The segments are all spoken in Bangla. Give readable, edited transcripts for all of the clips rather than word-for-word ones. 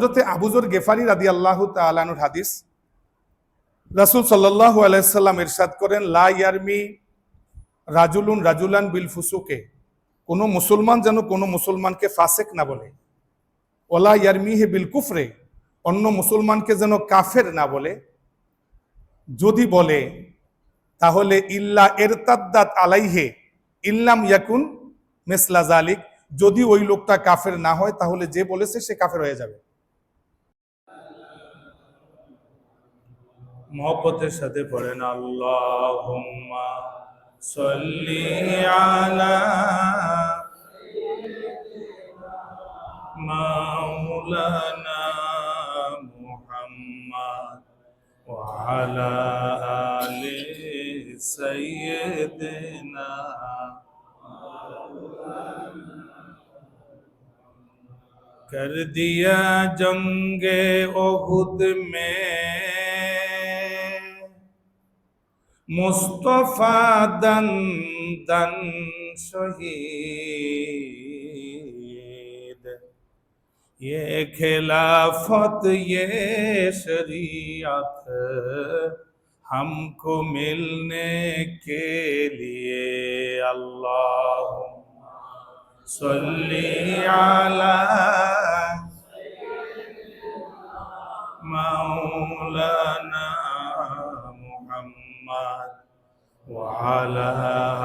হযরতে আবু যর গেফারি রাদিয়াল্লাহু তাআলা আনহুর হাদিস, রাসূল সাল্লাল্লাহু আলাইহি সাল্লাম ইরশাদ করেন, লা ইয়ারমি রাজুলুন রাজুলান বিল ফুসুকে, কোনো মুসলমান যেন কোনো মুসলমানকে ফাসেক না বলে, ওয়ালা ইয়ারমিহি বিল কুফরে, অন্য মুসলমানকে যেন কাফের না বলে। যদি বলে তাহলে ইল্লা ইরতাদ্দাত আলাইহি ইল্লাম ইয়াকুন মিসলা যালিক, যদি ওই লোকটা কাফের না হয় তাহলে যে বলেছে সে কাফের হয়ে যাবে। মহব্বতের সাথে পড়েন আল্লাহুম্মা সাল্লি আলা মাওলানা মুহাম্মদ ওয়া আলা আলি সাইয়্যিদিনা। कर दिया जंगे ओहुद में मुस्तफा दन दन शहीद, ये खिलाफत ये शरीयत हमको मिलने के लिए। अल्लाहुम्मा सल्ली अला मौलाना मुहम्मद व अला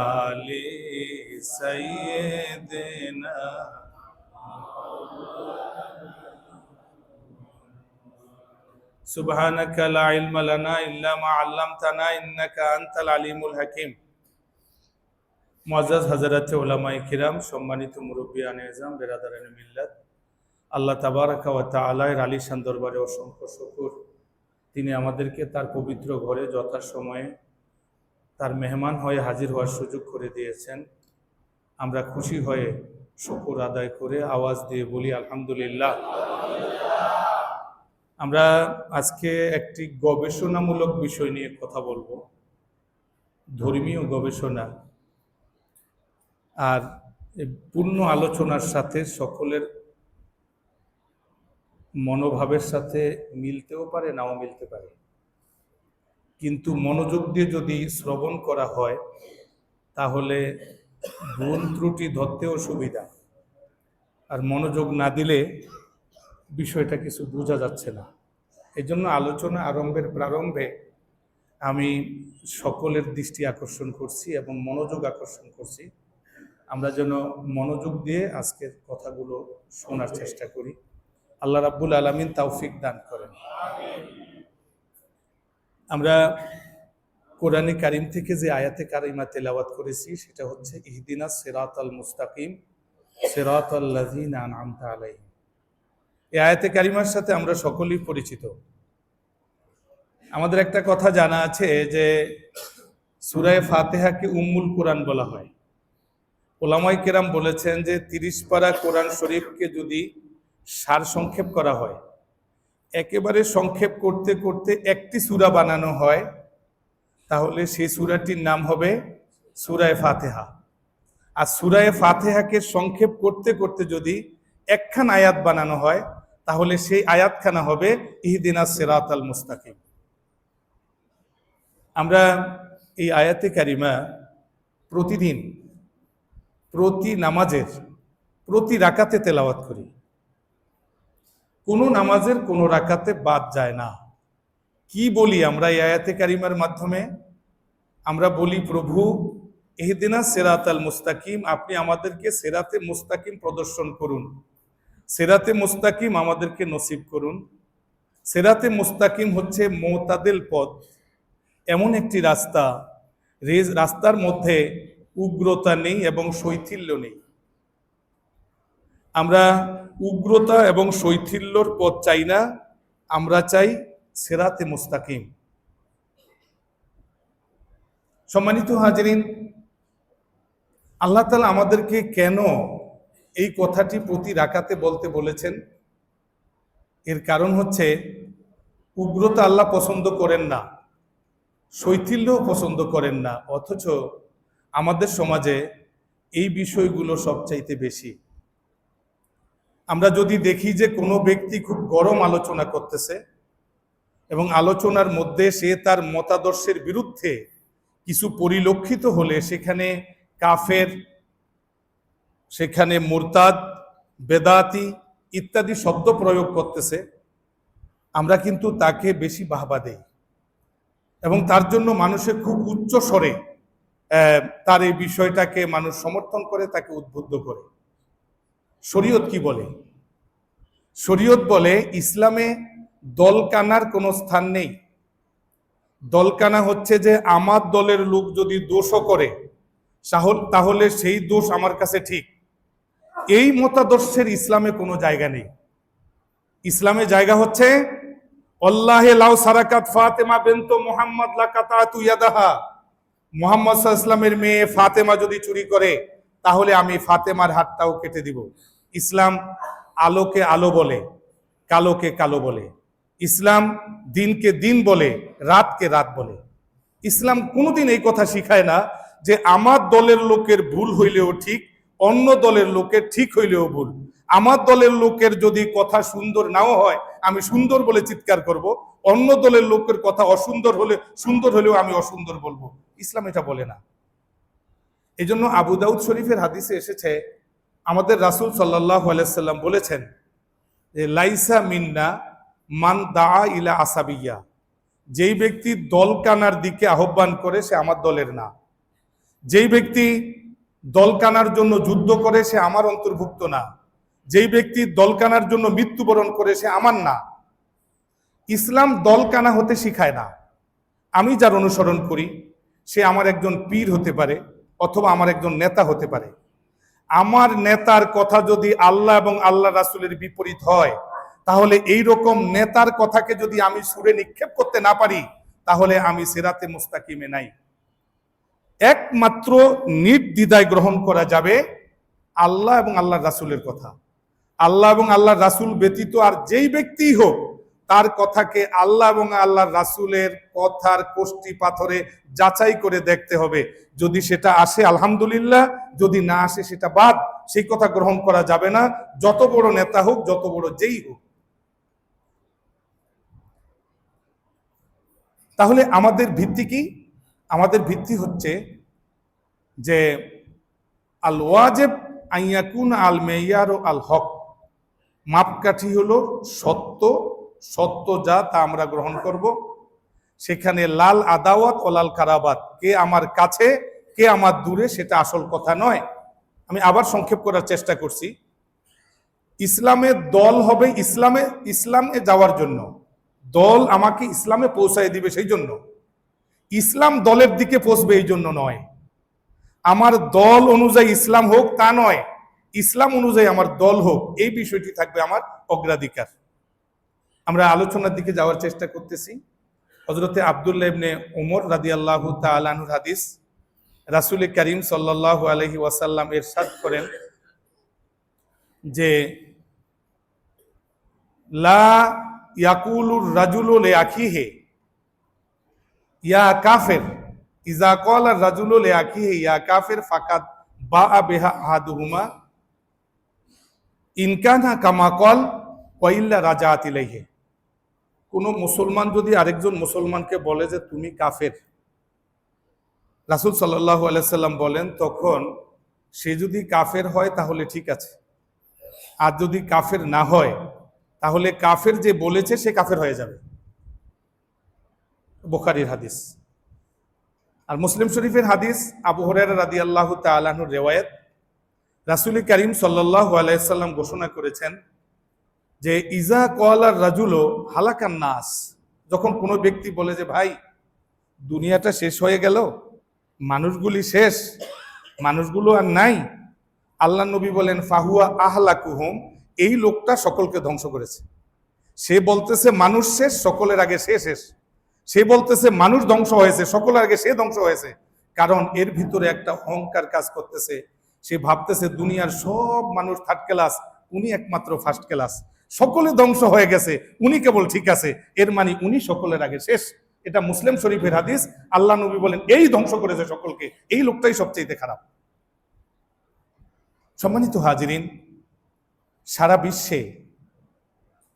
आलि सय्यिदिना। सुब्हानक ला इल्म लना इल्ला मा अल्लमतना इन्नका अंताल अलीमुल हकीम। মুআজ্জাজ হযরত উলামায়ে কিরাম, সম্মানিত মুরব্বিয়ানে এজাম, বেরাদারানে মিল্লাত, আল্লাহ তাবারাকা ওয়া তাআলার আলিশান দরবারে অসংখ্য শুকর, তিনি আমাদেরকে তার পবিত্র ঘরে যথাসময়ে তার মেহমান হয়ে হাজির হওয়ার সুযোগ করে দিয়েছেন। আমরা খুশি হয়ে শুকর আদায় করে আওয়াজ দিয়ে বলি আলহামদুলিল্লাহ। আমরা আজকে একটি গবেষণামূলক বিষয় নিয়ে কথা বলবো, ধর্মীয় গবেষণা। আর পূর্ণ আলোচনার সাথে সকলের মনোভাবের সাথে মিলতেও পারে, নাও মিলতে পারে, কিন্তু মনোযোগ দিয়ে যদি শ্রবণ করা হয় তাহলে ভুল ত্রুটি ধরতেও সুবিধা। আর মনোযোগ না দিলে বিষয়টা কিছু বোঝা যাচ্ছে না। এই জন্য আলোচনা আরম্ভের প্রারম্ভে আমি সকলের দৃষ্টি আকর্ষণ করছি এবং মনোযোগ আকর্ষণ করছি, আমরা যেন মনোযোগ দিয়ে আজকের কথাগুলো শোনার চেষ্টা করি। আল্লাহ রাব্বুল আলামিন তৌফিক দান করেন। আমরা কোরআনে কারিম থেকে যে আয়াতে কারিমা তেলাওয়াত করেছি সেটা হচ্ছে ইহদিনাস সিরাতাল মুস্তাকিম সিরাতাল লাযিনা আনআমতা আলাইহিম। এই আয়াতে কারিমার সাথে আমরা সকলেই পরিচিত। আমাদের একটা কথা জানা আছে যে সূরা ফাতিহাকে উম্মুল কোরআন বলা হয়। উলামায়ে কেরাম বলেছেন যে 30 পারা কোরআন শরীফকে যদি সার সংক্ষেপ করা হয়, একেবারে সংক্ষেপ করতে করতে একটি সূরা বানানো হয়, তাহলে সেই সূরাটির নাম হবে সূরা ফাতিহা। আর সূরা ফাতিহাকে সংক্ষেপ করতে করতে যদি একখান আয়াত বানানো হয়, তাহলে সেই আয়াতখানা হবে ইহদিনাস সিরাতাল মুস্তাকিম। আমরা এই আয়াতে কারিমা প্রতিদিন প্রতি নামাজের প্রতি রাকাতে তেলাওয়াত করি। কোনো নামাজের কোনো রাকাতে বাদ যায় না। কি বলি আমরা এই আয়াতে কারিমার মাধ্যমে? আমরা বলি, প্রভু ইহদিনাস সিরাতাল মুস্তাকিম, আপনি আমাদেরকে সিরাতে মুস্তাকিম প্রদর্শন করুন, সিরাতে মুস্তাকিম আমাদেরকে নসিব করুন। সিরাতে মুস্তাকিম হচ্ছে মুতাদিল পথ, এমন একটি রাস্তা, রাস্তার মধ্যে উগ্রতা নেই এবং শৈথিল্য নেই। আমরা উগ্রতা এবং শৈথিল্যর পথ চাই না, আমরা চাই সিরাতে মুস্তাকিম। সম্মানিত হাজিরিন, আল্লাহ তাআলা আমাদেরকে কেন এই কথাটি প্রতি রাকাতে বলতে বলেছেন? এর কারণ হচ্ছে উগ্রতা আল্লাহ পছন্দ করেন না, শৈথিল্যও পছন্দ করেন না, অথচ আমাদের সমাজে এই বিষয়গুলো সবচাইতে বেশি। আমরা যদি দেখি যে কোনো ব্যক্তি খুব গরম আলোচনা করতেছে এবং আলোচনার মধ্যে সে তার মতাদর্শের বিরুদ্ধে কিছু পরিলক্ষিত হলে সেখানে কাফের, সেখানে মুরতাদ, বেদাতি ইত্যাদি শব্দ প্রয়োগ করতেছে, আমরা কিন্তু তাকে বেশি বাহবা দেই এবং তার জন্য মানুষের খুব উচ্চ স্বরে তার এই বিষয়টাকে মানুষ সমর্থন করে, তাকে উদ্বুদ্ধ করে। শরীয়ত কি বলে? শরীয়ত বলে ইসলামে দলকানার কোনো স্থান নেই। দলকানা হচ্ছে যে আমার দলের লোক যদি দোষও করে তাহলে সেই দোষ আমার কাছে ঠিক, এই মতাদর্শের ইসলামে কোনো জায়গা নেই। ইসলামে জায়গা হচ্ছে আল্লাহে লাউ সারাকাত ফাতেমা বিনত মুহাম্মদ লাকাতাতু ইয়াদাহা, মুহাম্মদ সাল্লাল্লাহু আলাইহি ওয়াসাল্লামের মেয়ে ফাতেমা যদি চুরি করে তাহলে আমি ফাতেমার হাতটাও কেটে দিব। ইসলাম আলোকে আলো বলে, কালোকে কালো বলে। ইসলাম দিনকে দিন বলে, রাতকে রাত বলে। ইসলাম কোনোদিন এই কথা শিখায় না যে আমার দলের লোকের ভুল হইলেও ঠিক, অন্য দলের লোকের ঠিক হইলেও ভুল। আমার দলের লোকের যদি কথা সুন্দর নাও হয় আমি সুন্দর বলে চিৎকার করব, অন্য দলের লোকের কথা অসুন্দর হলে সুন্দর হলেও আমি অসুন্দর বলবো। ইসলাম এটা বলে না। এই জন্য আবু দাউদ শরীফের হাদিসে এসেছে, আমাদের রাসূল সাল্লাল্লাহু আলাইহি সাল্লাম বলেছেন যে লাইসা মিন্না মান দাআ ইলা আসাবিয়া, যেই ব্যক্তি দলকানার দিকে আহ্বান করে সে আমার দলের না। যেই ব্যক্তি দলকানার জন্য যুদ্ধ করে সে আমার অন্তর্ভুক্ত না। যেই ব্যক্তি দলকানার জন্য মৃত্যুবরণ করে সে আমার না। ইসলাম দলকানা হতে শিখায় না। আমি যার অনুসরণ করি সে আমার একজন পীর হতে পারে অথবা আমার একজন নেতা হতে পারে। আমার নেতার কথা যদি আল্লাহ এবং আল্লাহ রাসূলের বিপরীত হয় তাহলে এই রকম নেতার কথাকে যদি আমি সুরে নিক্ষেপ করতে না পারি তাহলে আমি সিরাতে মুস্তাকিমে নাই। একমাত্র নির্দ্বিধায় গ্রহণ করা যাবে আল্লাহ এবং আল্লাহ রাসূলের কথা। আল্লাহ এবং আল্লাহ রাসূল ব্যতীত আর যেই ব্যক্তি হোক তার কথাকে আল্লাহ এবং আল্লাহ রাসূলের কথার কোষ্টি পাথরে যাচাই করে দেখতে হবে। যদি সেটা আসে আলহামদুলিল্লাহ, যদি না আসে সেটা বাদ, সেই কথা গ্রহণ করা যাবে না, যত বড় নেতা হোক, যত বড় যেই হোক। তাহলে আমাদের ভিত্তি কি? আমাদের ভিত্তি হচ্ছে যে আল ওয়াজিব আইয়াকুন আল মেয়ার ও আল হক, মাপকাঠি হলো সত্য, সত্য যা তা আমরা গ্রহণ করব। সেখানে লাল আদাওয়াত ও লাল কারাবাত, কে আমার কাছে কে আমার দূরে সেটা আসল কথা নয়। আমি আবার সংক্ষেপ করার চেষ্টা করছি। ইসলামের দল হবে ইসলামে যাওয়ার জন্য, দল আমাকে ইসলামে পৌঁছায় দিবে সেই জন্য। ইসলাম দলের দিকে পৌঁছবে এই জন্য নয়। আমার দল অনুযায়ী ইসলাম হোক তা নয়, ইসলাম অনুযায়ী আমার দল হোক, এই বিষয়টি থাকবে আমার অগ্রাধিকার। আমরা আলোচনার দিকে যাওয়ার চেষ্টা করতেছি। হযরতে আব্দুল্লাহ ইবনে উমর রাদিয়াল্লাহু তাআলা আনহুর হাদিস, রাসূল করিম সাল্লাল্লাহু আলাইহি ওয়াসাল্লাম ইরশাদ করেন যে লা ইয়াকুলুর রাজুলু লিআখিহি ইয়া কাফির ইজা ক্বালা রাজুলু লিআখিহি ইয়া কাফির ফাকাদ বাআ বিহা আহাদুহুমা ইন কানা কামা ক্বাল ওয়া ইল্লা রাজাআত ইলাইহি। কোনো মুসলমান যদি আরেকজন মুসলমানকে বলে যে তুমি কাফের, রাসূল সাল্লাল্লাহু আলাইহি সাল্লাম বলেন তখন সে যদি কাফের হয় তাহলে ঠিক আছে, আর যদি কাফের না হয় তাহলে কাফের যে বলেছে সে কাফের হয়ে যাবে। বুখারীর হাদিস। আর মুসলিম শরীফের হাদিস, আবু হুরায়রা রাদিয়াল্লাহু তাআলা আনহুর রিওয়ায়াত, রাসূল করিম সাল্লাল্লাহু আলাইহি সাল্লাম ঘোষণা করেছেন যে ইজা ক্বালার রাজুলু হালাকান নাস, যখন কোনো ব্যক্তি বলে যে ভাই দুনিয়াটা শেষ হয়ে গেল, মানুষগুলি শেষ, মানুষগুলো আর নাই, আল্লাহ নবী বলেন ফাহুয়া আহলাকুহুম, এই লোকটা সকলকে ধ্বংস করেছে। সে বলতেছে মানুষ শেষ, সকলের আগে সে শেষ। সে বলতেছে মানুষ ধ্বংস হয়েছে, সকলের আগে সে ধ্বংস হয়েছে। কারণ এর ভিতরে একটা অহংকার কাজ করতেছে। সে ভাবতেছে দুনিয়ার সব মানুষ থার্ড ক্লাস, উনি একমাত্র ফার্স্ট ক্লাস, সকলে ধ্বংস হয়ে গেছে, উনি কেবল ঠিক আছে, এর মানে উনি সকলের আগে শেষ। এটা মুসলিম শরীফের হাদিস। আল্লাহ নবী বলেন এই ধ্বংস করেছে সকলকে, এই লোকটাই সবচেয়ে খারাপ। সম্মানিত হাজিরিন, সারা বিশ্বে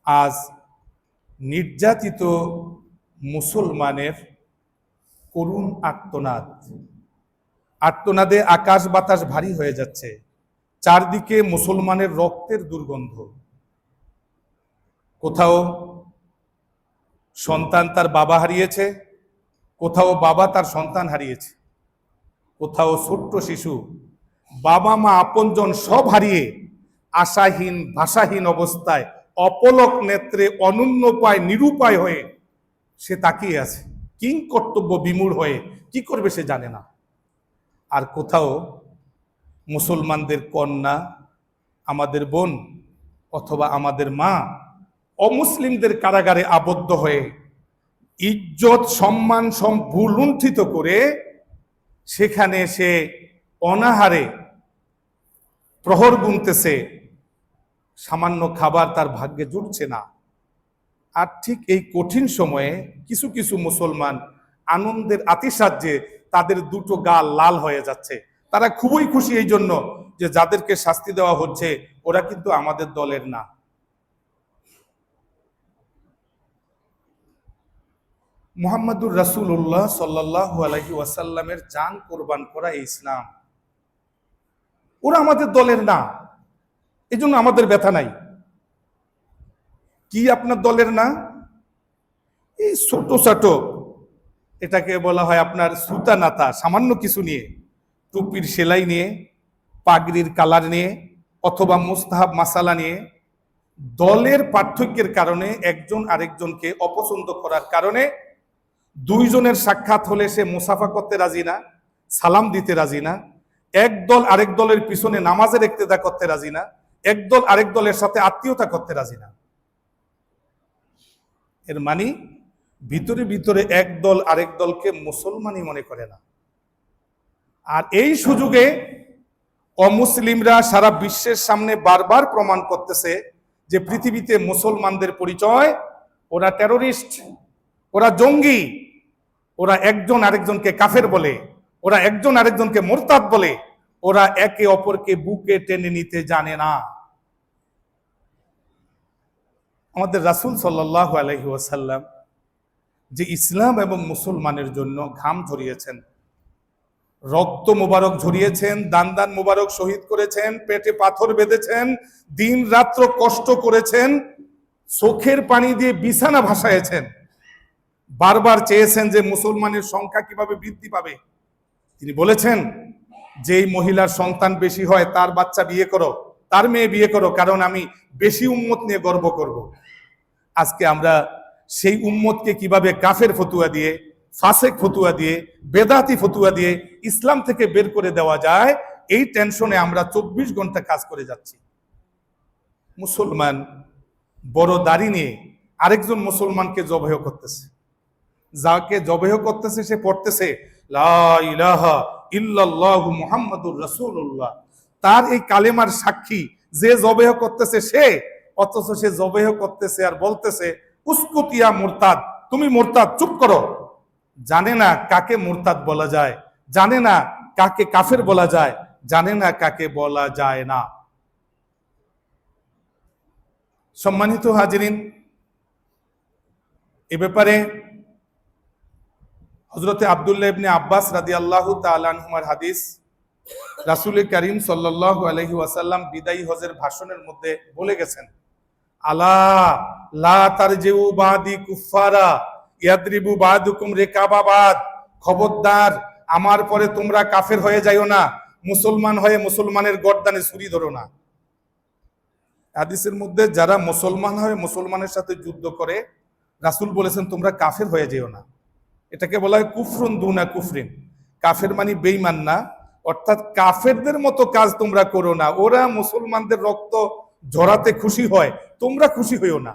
আজ নির্যাতিত মুসলমানের করুণ আর্তনাদে আকাশ বাতাস ভারী হয়ে যাচ্ছে। চারদিকে মুসলমানের রক্তের দুর্গন্ধ। কোথাও সন্তান তার বাবা হারিয়েছে, কোথাও বাবা তার সন্তান হারিয়েছে, কোথাও ছোট্ট শিশু বাবা মা আপনজন সব হারিয়ে আশাহীন ভাষাহীন অবস্থায় অপলক নেত্রে অনুন্নপায় নিরুপায় হয়ে সে তাকিয়ে আছে, কিং কর্তব্য বিমূঢ় হয়ে, কি করবে সে জানে না। আর কোথাও মুসলমানদের কন্যা, আমাদের বোন অথবা আমাদের মা অমুসলিমদের কারাগারে আবদ্ধ হয়ে ইজ্জত সম্মান লুণ্ঠিত করে সেখানে সে অনাহারে প্রহর গুনতেছে, সামান্য খাবার তার ভাগ্যে জুটছে না। আর ঠিক এই কঠিন সময়ে কিছু কিছু মুসলমান আনন্দের আতিশায্যে তাদের দুটো গাল লাল হয়ে যাচ্ছে। তারা খুবই খুশি এই জন্য যে যাদেরকে শাস্তি দেওয়া হচ্ছে ওরা কিন্তু আমাদের দলের না। মুহাম্মাদুর রাসূলুল্লাহ সাল্লাল্লাহু আলাইহি ওয়াসাল্লামের জান কোরবান করা এই ইসলাম, ওরা আমাদের দলের না, এই জন্য আমাদের ব্যথা নাই। কি আপনার দলের না? এই ছোট ছোট, এটাকে বলা হয় আপনার সুতা নাতা, সামান্য কিছু নিয়ে, টুপির সেলাই নিয়ে, পাগড়ির কালার নিয়ে, অথবা মুস্তাহাব মাসালা নিয়ে, দলের পার্থক্যের কারণে একজন আরেকজনকে অপছন্দ করার কারণে দুইজনের সাক্ষাৎ হলে সে মুসাফা করতে রাজি না, সালাম দিতে রাজি না, এক দল আরেক দলের পিছনে নামাজের ইক্তেদা করতে রাজি না, এক দল আরেক দলের সাথে আত্মীয়তা করতে রাজি না। এর মানে ভিতরে ভিতরে এক দল আরেক দলকে মুসলমানই মনে করে না। আর এই সুযোগে অমুসলিমরা সারা বিশ্বের সামনে বারবার প্রমাণ করতেছে যে পৃথিবীতে মুসলমানদের পরিচয়, ওরা টেরোরিস্ট, ওরা জঙ্গি, ওরা একজন আরেকজনকে কাফের বলে, ওরা একজন আরেকজনকে মুরতাদ বলে, ওরা একে অপরকে বুকে টেনে নিতে জানে না। আমাদের রাসূল সাল্লাল্লাহু আলাইহি ওয়াসাল্লাম যে ইসলাম এবং মুসলমানের জন্য ঘাম ঝরিয়েছেন, রক্ত মোবারক ঝরিয়েছেন, দান দান মোবারক শহীদ করেছেন, পেটে পাথর বেঁধেছেন, দিন রাত্র কষ্ট করেছেন, চোখের পানি দিয়ে বিছানা ভাসাইছেন, বারবার চেয়েছেন যে মুসলমানের সংখ্যা কিভাবে বৃদ্ধি পাবে। তিনি বলেছেন যেই মহিলার সন্তান বেশি হয় তার বাচ্চা বিয়ে করো, তার মেয়ে বিয়ে করো, কারণ আমি বেশি উম্মত নিয়ে গর্ব করব। আজকে আমরা সেই উম্মতকে কিভাবে কাফের ফতুয়া দিয়ে, ফাসেক ফতুয়া দিয়ে, বেদাতি ফতুয়া দিয়ে ইসলাম থেকে বের করে দেওয়া যায়, এই টেনশনে আমরা 24 ঘন্টা কাজ করে যাচ্ছি। মুসলমান বড় দাড়ি নিয়ে আরেকজন মুসলমানকে জবাহ করতেছে, যাকে জবাহ করতেছে সে পড়তেছে লা ইলাহা ইল্লাল্লাহু মুহাম্মাদুর রাসূলুল্লাহ, তার এই কালেমার সাক্ষী যে জবাহ করতেছে সে, অথচ সে জবাহ করতেছে আর বলতেছে উসকুতিয়া মুরতাদ, তুমি মুরতাদ, চুপ করো। জানে না কাকে মুরতাদ বলা যায়, জানে না কাকে কাফের বলা যায়, জানে না কাকে বলা যায় না। সম্মানিত হাজিরিন, এ ব্যাপারে হযরতে আব্দুল্লাহ ইবনে আব্বাস রাদিয়াল্লাহু তাআলা আনহুমার হাদিস, রাসূল করিম সাল্লাল্লাহু আলাইহি ওয়াসাল্লাম বিদায়ী হজের ভাষণের মধ্যে বলে গেছেন, আলা লা তারজিউ বাদি কুফারা ইয়াদরিবু বাদুকুম রিকাবা বাদ, খবরদার আমার পরে তোমরা কাফের হয়ে যাইও না, মুসলমান হয়ে মুসলমানের গর্দানে ছুরি ধরো না। হাদিসের মধ্যে যারা মুসলমান হয়ে মুসলমানের সাথে যুদ্ধ করে, রাসূল বলেছেন তোমরা কাফের হয়ে যেও না। এটাকে বলা হয় কুফরুন দুনা কুফরিন, কাফের মানে বেঈমান না, অর্থাৎ কাফেরদের মতো কাজ তোমরা করো না। ওরা মুসলমানদের রক্ত ঝরাতে খুশি হয়, তোমরা খুশি হইও না।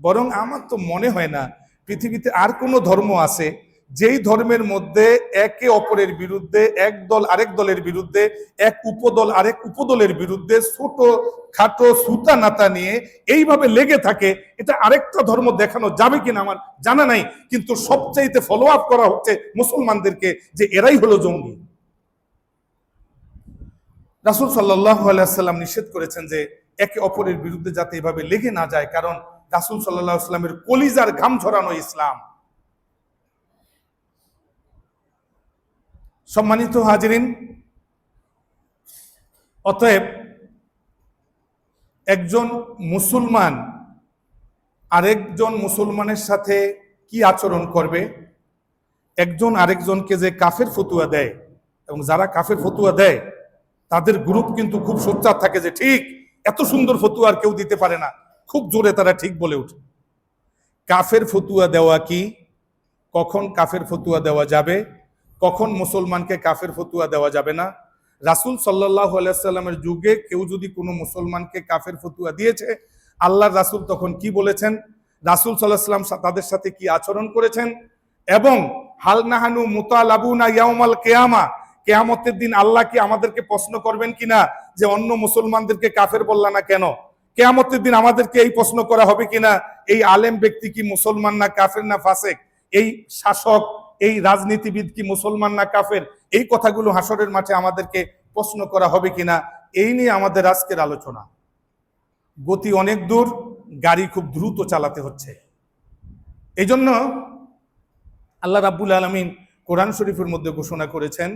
বরং আমার তো মনে হয় না পৃথিবীতে আর কোনো ধর্ম আছে যেই ধর্মের মধ্যে একে অপরের বিরুদ্ধে, এক দল আরেক দলের বিরুদ্ধে, এক উপদল আরেক উপদলের বিরুদ্ধে ছোট খাটো সুতা নাতা নিয়ে এইভাবে লেগে থাকে। এটা আরেকটা ধর্ম দেখানো যাবে কিনা আমার জানা নাই, কিন্তু সবচাইতে ফলো আপ করা হচ্ছে মুসলমানদেরকে যে এরাই হলো জঙ্গি। রাসূল সাল্লাল্লাহু আলাইহি ওয়াসাল্লাম নিষেধ করেছেন যে একে অপরের বিরুদ্ধে যাতে এভাবে লেগে না যায়, কারণ রাসূল সাল্লাল্লাহু আলাইহি ওয়াসাল্লামের কলিজার ঘাম ঝরানো ইসলাম। সম্মানিত হাজিরিন, অতএব একজন মুসলমান আরেকজন মুসলমানের সাথে কি আচরণ করবে, একজন আরেকজনকে যে কাফের ফতুয়া দেয়, এবং যারা কাফের ফতুয়া দেয় তাদের গ্রুপ কিন্তু খুব সোচ্চার থাকে যে ঠিক এত সুন্দর ফতুয়া আর কেউ দিতে পারে না, খুব জোরে তারা ঠিক বলে ওঠে। কাফের ফতুয়া দেওয়া কি, কখন কাফের ফতুয়া দেওয়া যাবে, কখন মুসলমানকে কাফের ফতুয়া দেওয়া যাবে না, রাসূল সাল্লাল্লাহু আলাইহি ওয়াসাল্লামের যুগে কেউ যদি কোনো মুসলমানকে কাফের ফতুয়া দিয়েছে, আল্লাহর রাসূল তখন কি বলেছেন, রাসূল সাল্লাল্লাহু আলাইহি ওয়াসাল্লাম তাদের সাথে কি আচরণ করেছেন, এবং হাল নাহানু মুতালাবুনা ইয়াউমাল কিয়ামা, কিয়ামতের দিন আল্লাহ কি আমাদেরকে প্রশ্ন করবেন কিনা যে অন্য মুসলমানদেরকে কাফের বললা না কেন, কিয়ামতের দিন আমাদেরকে এই প্রশ্ন করা হবে কিনা এই আলেম ব্যক্তি কি মুসলমান না কাফের না ফাসেক, এই শাসক এই রাজনীতিবিদ কি মুসলমান না কাফের, এই কথাগুলো হাসরের মাঠে আমাদেরকে প্রশ্ন করা হবে কিনা, এই নিয়ে আমাদের আজকের আলোচনা। গতি অনেক দূর, গাড়ি খুব দ্রুত চালাতে হচ্ছে। এই জন্য আল্লাহ রাব্বুল আলামিন কোরআন শরীফের মধ্যে ঘোষণা করেছেন,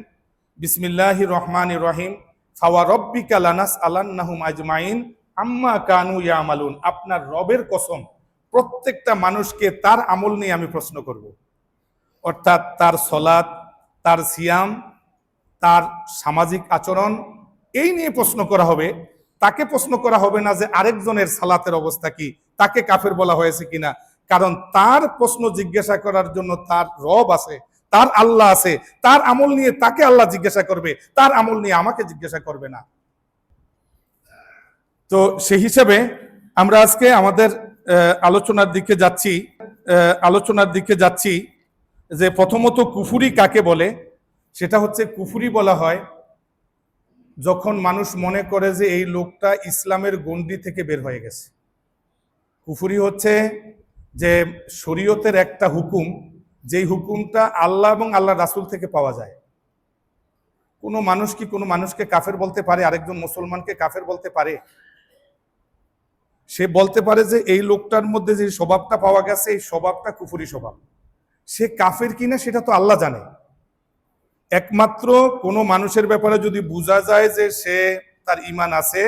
বিসমিল্লাহির রহমানির রহিম, ফাওয়া রব্বিকা লানাসআলান্নাহুম আজমাইন আম্মা কানু ইয়ামালুন। আপনার রবের কসম, প্রত্যেকটা মানুষকে তার আমল নিয়ে আমি প্রশ্ন করব। অর্থাৎ তার সলাত, তার সিয়াম, তার সামাজিক আচরণ, এই নিয়ে প্রশ্ন করা হবে। তাকে প্রশ্ন করা হবে না যে আরেকজনের সালাতের অবস্থা কি, তাকে কাফের বলা হয়েছে কিনা, কারণ তার প্রশ্ন জিজ্ঞাসা করার জন্য তার রব আছে, তার আল্লাহ আছে, তার আমল নিয়ে তাকে আল্লাহ জিজ্ঞাসা করবে, তার আমল নিয়ে আমাকে জিজ্ঞাসা করবে না। তো সেই হিসাবে আমরা আজকে আমাদের আলোচনার দিকে যাচ্ছি যে প্রথমত কুফুরি কাকে বলে। সেটা হচ্ছে, কুফুরি বলা হয় যখন মানুষ মনে করে যে এই লোকটা ইসলামের গণ্ডি থেকে বের হয়ে গেছে। কুফুরি হচ্ছে যে শরীয়তের একটা হুকুম, যেই হুকুমটা আল্লাহ এবং আল্লাহ রাসূল থেকে পাওয়া যায়। কোনো মানুষ কি কোনো মানুষকে কাফের বলতে পারে? আরেকজন মুসলমানকে কাফের বলতে পারে? সে বলতে পারে যে এই লোকটার মধ্যে যে স্বভাবটা পাওয়া গেছে, এই স্বভাবটা কুফুরি স্বভাব। সে কাফের কিনা সেটা তো আল্লাহ জানে। একমাত্র কোনো মানুষের ব্যাপারে যদি বোঝা যায় যে সে তার ঈমান আছে,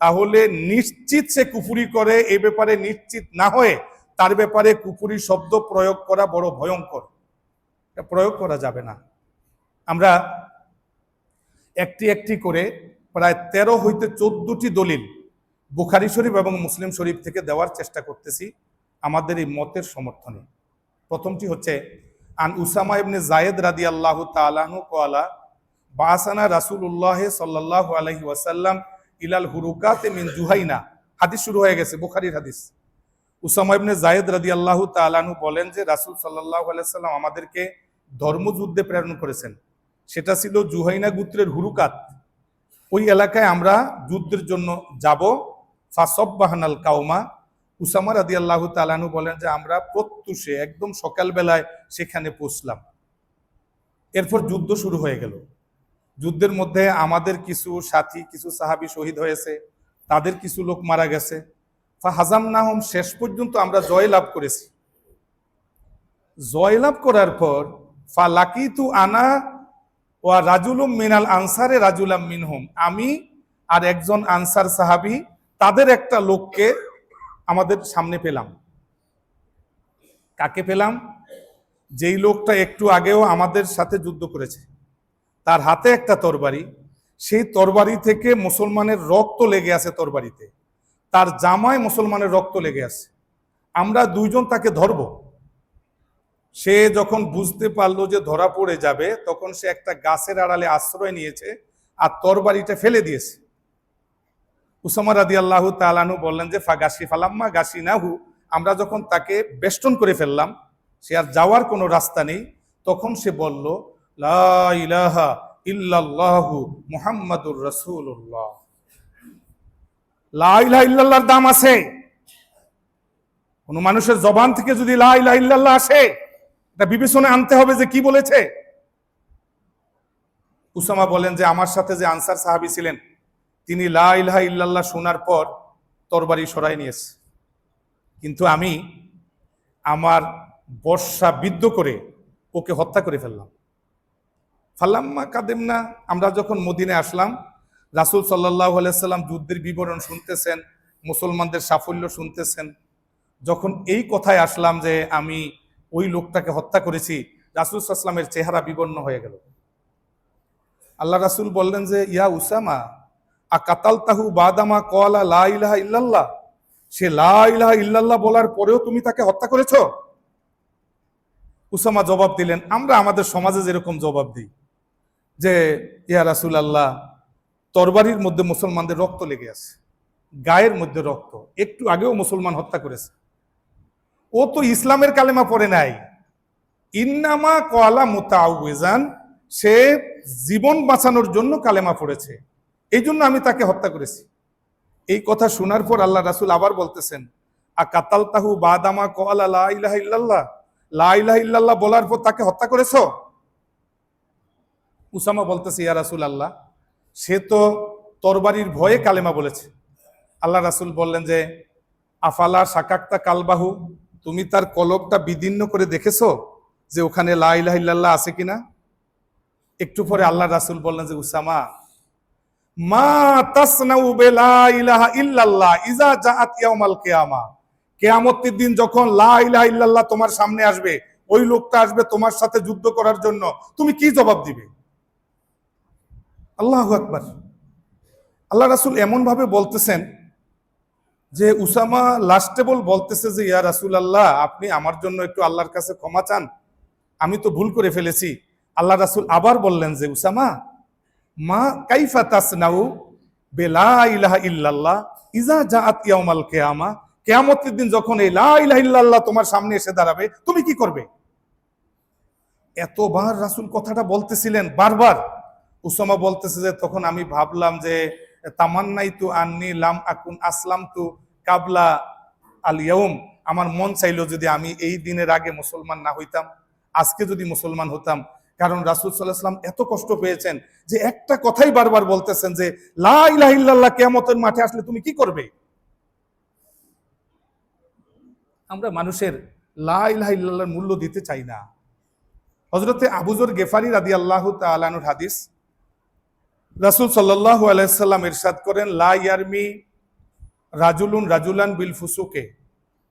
তাহলে নিশ্চিত সে কুফুরি করে, এই ব্যাপারে নিশ্চিত না হয়ে তার ব্যাপারে কুফুরি শব্দ প্রয়োগ করা বড় ভয়ঙ্কর, এটা প্রয়োগ করা যাবে না। আমরা একটি একটি করে প্রায় 13 হইতে 14টি দলিল বুখারী শরীফ এবং মুসলিম শরীফ থেকে দেওয়ার চেষ্টা করতেছি আমাদের এই মতের সমর্থনে। প্রথমটি হচ্ছে, আন উসামা ইবনে যায়েদ রাদিয়াল্লাহু তাআলা আনহু ক্বালা বাসানা রাসূলুল্লাহ সাল্লাল্লাহু আলাইহি ওয়াসাল্লাম ইলাল হুরুকাতে মিন জুহাইনা। হাদিস শুরু হয়ে গেছে, বুখারীর হাদিস। উসামা ইবনে যায়েদ রাদিয়াল্লাহু তাআলা আনহু বলেন যে রাসূল সাল্লাল্লাহু আলাইহি ওয়াসাল্লাম আমাদেরকে ধর্মযুদ্ধে প্রেরণ করেছেন। সেটা ছিল জুহাইনা গোত্রের হুরুকাত। ওই এলাকায় আমরা যুদ্ধের জন্য যাব। ফাসাব্বাহনাল কাওমা। উসামা রাদিয়াল্লাহু তাআলা আনহু বলেন যে আমরা প্রত্যুষে একদম সকালবেলায় সেখানে পৌঁছলাম। এরপর যুদ্ধ শুরু হয়ে গেল। যুদ্ধের মধ্যে আমাদের কিছু সাথী, কিছু সাহাবী শহীদ হয়েছে, তাদের কিছু লোক মারা গেছে। ফাহাজামনাহুম, শেষ পর্যন্ত আমরা জয়লাভ করেছি। জয়লাভ করার পর ফালাকিতু আনা ওয়া রাজুলুম মিনাল আনসারে রাজুলাম মিনহুম, আমি আর একজন আনসার সাহাবী তাদের একটা লোককে আমাদের সামনে পেলাম। কাকে পেলাম? যেই লোকটা একটু আগেও আমাদের সাথে যুদ্ধ করেছে, তার হাতে একটা তরবারি, সেই তরবারি থেকে মুসলমানের রক্ত লেগে আছে তরবারিতে, তার জামায় মুসলমানের রক্ত লেগে আছে। আমরা দুইজন তাকে ধরব। সে যখন বুঝতে পারলো যে ধরা পড়ে যাবে, তখন সে একটা গাছের আড়ালে আশ্রয় নিয়েছে আর তরবারিটা ফেলে দিয়েছে। উসামা রাদিয়াল্লাহু তাআলা আনহু বললেন যে ফালাম্মা গাশিনাহু, আমরা যখন তাকে বেষ্টন করে ফেললাম, সে আর যাওয়ার কোনো রাস্তা নেই, তখন সে বলল লা ইলাহা ইল্লাল্লাহু মুহাম্মাদুর রাসূলুল্লাহ। লা ইলাহা ইল্লাল্লাহর দাম আছে। কোন মানুষের জবান থেকে যদি লা ইলাহা ইল্লাল্লাহ আসে, এটা বিবেচনায় আনতে হবে যে কি বলেছে। উসামা বলেন যে আমার সাথে যে আনসার সাহাবী ছিলেন, তিনি লা ইলাহা ইল্লাল্লাহ শোনার পর তরবারি সরাই নিয়েছে, কিন্তু আমি আমার বর্ষা বিদ্ধ করে ওকে হত্যা করে ফেললাম। ফাল্লাম্মা কাদেমনা, আমরা যখন মদিনায় আসলাম, রাসূল সাল্লাল্লাহু আলাইহি সাল্লাম যুদ্ধের বিবরণ শুনতেছেন, মুসলমানদের সাফল্য শুনতেছেন। যখন এই কথায় আসলাম যে আমি ওই লোকটাকে হত্যা করেছি, রাসূল সাল্লাল্লাহু আলাইহি সাল্লামের চেহারা বিবর্ণ হয়ে গেল। আল্লাহ রাসূল বললেন যে ইয়া উসামা আকাতালতাহু বাদামা ক্বালা লা ইলাহা ইল্লাল্লাহ, সে লা ইলাহা ইল্লাল্লাহ বলার পরেও তুমি তাকে হত্যা করেছো? উসামা জবাব দিলেন, আমরা আমাদের সমাজে যেরকম জবাব দিই যে ইয়া রাসূলুল্লাহ, তরবারির মধ্যে মুসলমানদের রক্ত লেগে আছে, গায়ের মধ্যে রক্ত, একটু আগেও মুসলমান হত্যা করেছে, ও তো ইসলামের কালেমা পড়ে নাই, ইন্নামা ক্বালা মুতাআউযিজান, সে জীবন বাঁচানোর জন্য কালেমা পড়েছে, এই জন্য আমি তাকে হত্যা করেছি। এই কথা শোনার পর আল্লাহ রাসূল আবার বলতেছেন, আকাতালতাহু বাদামা ক্বালা লা ইলাহা ইল্লাল্লাহ, লা ইলাহা ইল্লাল্লাহ বলার পর তাকে হত্যা করেছো? উসামা বলতেছে ইয়া রাসূলুল্লাহ, সে তো তরবারির ভয়ে কালেমা বলেছে। আল্লাহ রাসূল বললেন যে আফালা শাকাক্তা কালবাহু, তুমি তার কলবটা বিদীর্ণ করে দেখেছো যে ওখানে লা ইলাহা ইল্লাল্লাহ আছে কিনা? একটু পরে আল্লাহ রাসূল বললেন যে উসামা, মা তাসনাউ বিলা ইলাহা ইল্লাল্লাহ ইজা জাআত ইয়াউমাল কিয়ামা, কিয়ামতের দিন যখন লা ইলাহা ইল্লাল্লাহ তোমার সামনে আসবে, ওই লোকটা আসবে তোমার সাথে যুদ্ধ করার জন্য, তুমি কি জবাব দিবে? আল্লাহু আকবার। আল্লাহ রাসূল এমন ভাবে বলতেছেন যে উসামা লাস্টেবল বলতেছে যে ইয়া রাসূলুল্লাহ, আপনি আমার জন্য একটু আল্লাহর কাছে ক্ষমা চান, আমি তো ভুল করে ফেলেছি। আল্লাহ রাসূল আবার বললেন যে উসামা, মা কাইফা তাসনাউ বিলা ইলাহা ইল্লাল্লাহ ইজা জাআত ইয়াউমাল কিয়ামা, কিয়ামতের দিন যখন এই লা ইলাহা ইল্লাল্লাহ তোমার সামনে এসে দাঁড়াবে, তুমি কি করবে? এতবার রাসূল কথাটা বলতেছিলেন বারবার। উসামা বলতেছে যে তখন আমি ভাবলাম যে তামান্নাইতু আন্নি লাম আকুন আসলামতু কাবলা আল ইয়াউম, আমার মন চাইলো যদি আমি এই দিনের আগে মুসলমান না হইতাম, আজকে যদি মুসলমান হতাম। কারণ রাসূল সাল্লাল্লাহু আলাইহি ওয়াসাল্লাম এত কষ্ট পেয়েছেন যে একটা কথাই বারবার বলতেছেন যে লা ইলাহা ইল্লাল্লাহ কিয়ামতের মাঠে আসলে তুমি কি করবে? আমরা মানুষের লা ইলাহা ইল্লাল্লাহর মূল্য দিতে চাই না। হযরতে আবু যর গেফারি রাদিয়াল্লাহু তাআলা আনহুর হাদিস, রাসূল সাল্লাল্লাহু আলাইহি সাল্লাম ইরশাদ করেন, লা ইয়ারমি রাজুলুন রাজুলান বিল ফুসুকে,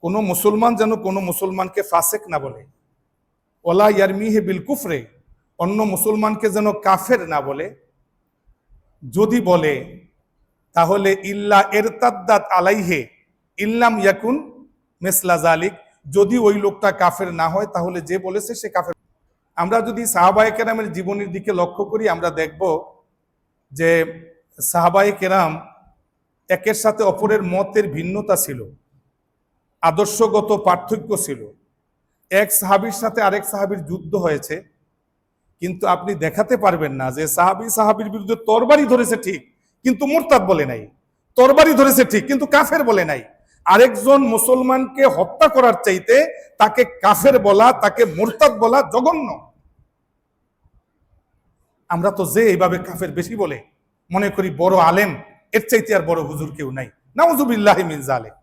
কোন মুসলমান যেন কোন মুসলমানকে ফাসিক না বলে, ওয়ালা ইয়ারমিহি বিল কুফরে, অন্য মুসলমানকে যেন কাফের না বলে, যদি বলে তাহলে ইল্লা ইরতাদ্দাত আলাইহি ইল্লাম ইয়াকুন মিসলা যালিক, যদি ওই লোকটা কাফের না হয় তাহলে যে বলেছে সে কাফের। আমরা যদি সাহাবায়ে কেরামের জীবনের দিকে লক্ষ্য করি, আমরা দেখব যে সাহাবায়ে কেরাম একের সাথে অপরের মতের ভিন্নতা ছিল, আদর্শগত পার্থক্য ছিল। এক সাহাবীর সাথে আরেক সাহাবীর যুদ্ধ হয়েছে, কিন্তু আপনি দেখাতে পারবেন না যে সাহাবী সাহাবীর বিরুদ্ধে তরবারি ধরেছে ঠিক, কিন্তু মুরতাদ বলে নাই, তরবারি ধরেছে ঠিক কিন্তু কাফের বলে নাই। আরেকজন মুসলমানকে হত্যা করার চাইতে তাকে কাফের বলা, তাকে মুরতাদ বলা জঘন্য। আমরা তো যে এইভাবে কাফের বেশি বলে মনে করি বড় আলেম, এর চাইতে আর বড় হুজুর কেউ নাই, নাউযুবিল্লাহি মিন যালিক।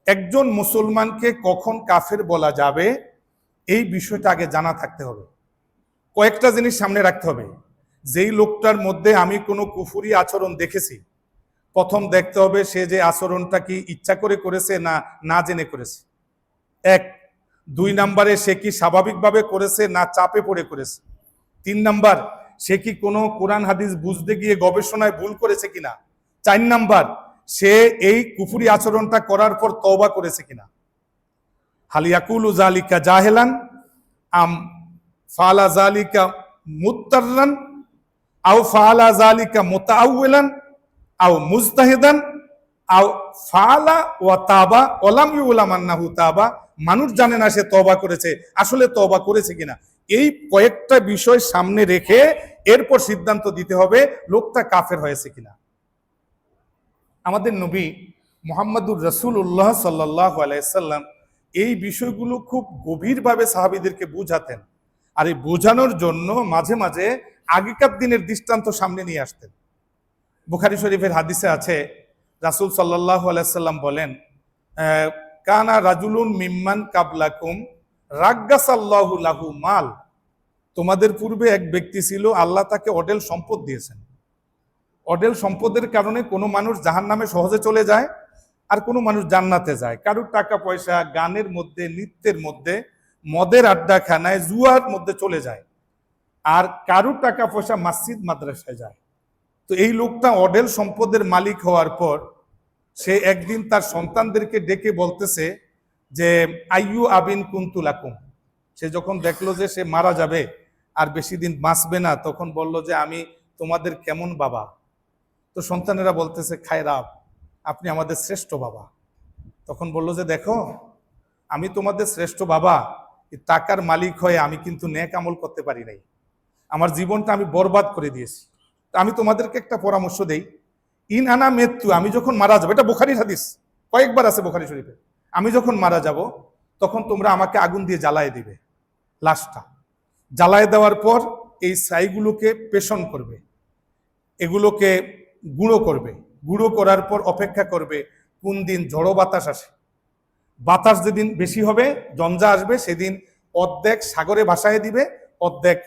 একজন মুসলমানকে কখন কাফের বলা যাবে এই বিষয়টা আগে জানা থাকতে হবে। কয়েকটা জিনিস সামনে রাখতে হবে। যেই লোকটার মধ্যে আমি কোনো কুফরি আচরণ দেখেছি, প্রথম দেখতে হবে সে যে আচরণটা কি ইচ্ছা করে করেছে না না জেনে করেছে, এক। দুই নাম্বারে সে কি স্বাভাবিকভাবে করেছে না চাপে পড়ে করেছে। তিন নাম্বার, সে কি কোনো কোরআন হাদিস বুঝতে গিয়ে গবেষণায় ভুল করেছে কিনা। চার নাম্বার, সে এই কুফরি আচরণটা করার পর তওবা করেছে কিনা। হালিয়াকুলু জালিকা জাহেলান আম ফালা জালিকা মুত্তাররান আও ফালা জালিকা মুতাআউওয়ালান আও মুজতাহিদান আও ফালা ওয়া তাবা ওয়ালাম ইউলাম আন্নাহু তাবা, মানুষ জানে না সে তওবা করেছে, আসলে তওবা করেছে কিনা। এই কয়েকটা বিষয় সামনে রেখে এরপর সিদ্ধান্ত দিতে হবে লোকটা কাফের হয়েছে কিনা। আমাদের নবী মুহাম্মদুর রাসূলুল্লাহ সাল্লাল্লাহু আলাইহি সাল্লাম এই বিষয়গুলো খুব গভীরভাবে সাহাবীদেরকে বুঝাতেন, আর এই বোঝানোর জন্য মাঝে মাঝে আগেকার দিনের দৃষ্টান্ত সামনে নিয়ে আসতেন। বুখারী শরীফের হাদিসে আছে, রাসূল সাল্লাল্লাহু আলাইহি সাল্লাম বলেন, কানা রাজুলুন মিম্মান কাবলাকুম রাগ্গাসাল্লাহু লাহু মাল। তোমাদের পূর্বে এক ব্যক্তি ছিল, আল্লাহ তাকে অঢেল সম্পদ দিয়েছেন। অঢেল সম্পদের কারণে কোনো মানুষ জাহান্নামে সহজে চলে যায়, আর কোনো মানুষ জান্নাতে যায়। কারোর টাকা পয়সা গানের মধ্যে, নৃত্যের মধ্যে, মদের আড্ডাখানায়, জুয়ার মধ্যে চলে যায়, আর কারোর টাকা পয়সা মসজিদ মাদ্রাসায় যায়। তো এই লোকটা অঢেল সম্পদের মালিক হওয়ার পর সে একদিন তার সন্তানদেরকে ডেকে বলতেছে যে আইয়ু আবিন কুন্তুলাকুম। সে যখন দেখলো যে সে মারা যাবে আর বেশি দিন বাঁচবে না, তখন বলল যে আমি তোমাদের কেমন বাবা? তো সন্তানেরা বলতেছে খায়রাব, আপনি আমাদের শ্রেষ্ঠ বাবা। তখন বলল যে দেখো, আমি তোমাদের শ্রেষ্ঠ বাবা, টাকার মালিক হয়ে আমি কিন্তু নেক আমল করতে পারি নাই, আমার জীবনটা আমি বরবাদ করে দিয়েছি। আমি তোমাদেরকে একটা পরামর্শ দেই, ইন আনা মৃত্যু, আমি যখন মারা যাবো, এটা বুখারীর হাদিস, কয়েকবার আছে বুখারী শরীফে, আমি যখন মারা যাব তখন তোমরা আমাকে আগুন দিয়ে জ্বালায় দিবে। লাশটা জ্বালায় দেওয়ার পর এই ছাইগুলোকে পেষণ করবে, এগুলোকে গুঁড়ো করবে, গুঁড়ো করার পর অপেক্ষা করবে কোন দিন ঝড়ো বাতাস আসে। বাতাস যেদিন বেশি হবে, জঞ্জা আসবে, সেদিন অর্ধেক সাগরে ভাসায় দিবে, অর্ধেক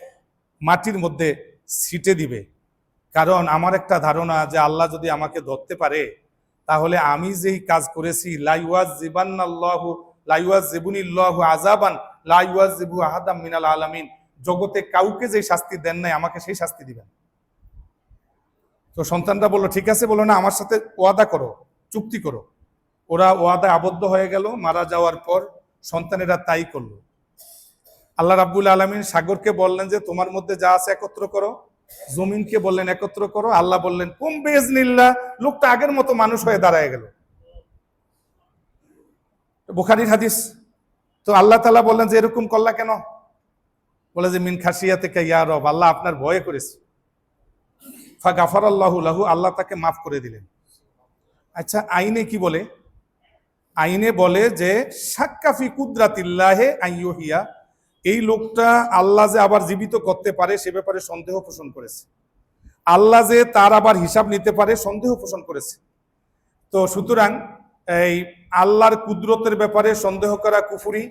মাটির মধ্যে ছিটে দিবে। কারণ আমার একটা ধারণা যে আল্লাহ যদি আমাকে ধরতে পারে, তাহলে আমি যেই কাজ করেছি, লাইওয়াজিবুনিল্লাহু আযাবান লাইওয়াজিবু আহাদাম মিনাল আলামিন, জগতে কাউকে যেই শাস্তি দেন নাই আমাকে সেই শাস্তি দিবেন। তো সন্তানরা বললো ঠিক আছে, বললো না আমার সাথে ওয়াদা করো, চুক্তি করো। ওরা ওয়াদায় আবদ্ধ হয়ে গেল। মারা যাওয়ার পর সন্তানেরা তাই করলো। আল্লাহ রাব্বুল আলামিন সাগরকে বললেন যে তোমার মধ্যে যা আছে একত্র করো, জমিনকে বললেন একত্র করো। আল্লাহ বললেন কুম বিইজনিল্লাহ, লোকটা আগের মতো মানুষ হয়ে দাঁড়ায় গেল। বুখারীর হাদিস। তো আল্লাহ তাআলা বললেন যে এরকম করলা কেন? বলে যে মিন খাশিয়াতিকা ইয়া রব, আল্লাহ আপনার ভয়ে করেছে। ফাগাফারাল্লাহু লাহু, আল্লাহ তাকে মাফ করে দিলেন। আচ্ছা, আইনে কি বলে? আইনে বলে যে শাক্কাফি কুদরাতিল্লাহে আইয়ুহিয়া, এই লোকটা আল্লাহ যে আবার জীবিত করতে পারে সে ব্যাপারে সন্দেহ পোষণ করেছে। আল্লাহ যে তার আবার হিসাব নিতে পারে সন্দেহ পোষণ করেছে। তো সুতরাং এই আল্লাহর কুদরতের ব্যাপারে সন্দেহ করা কুফরি,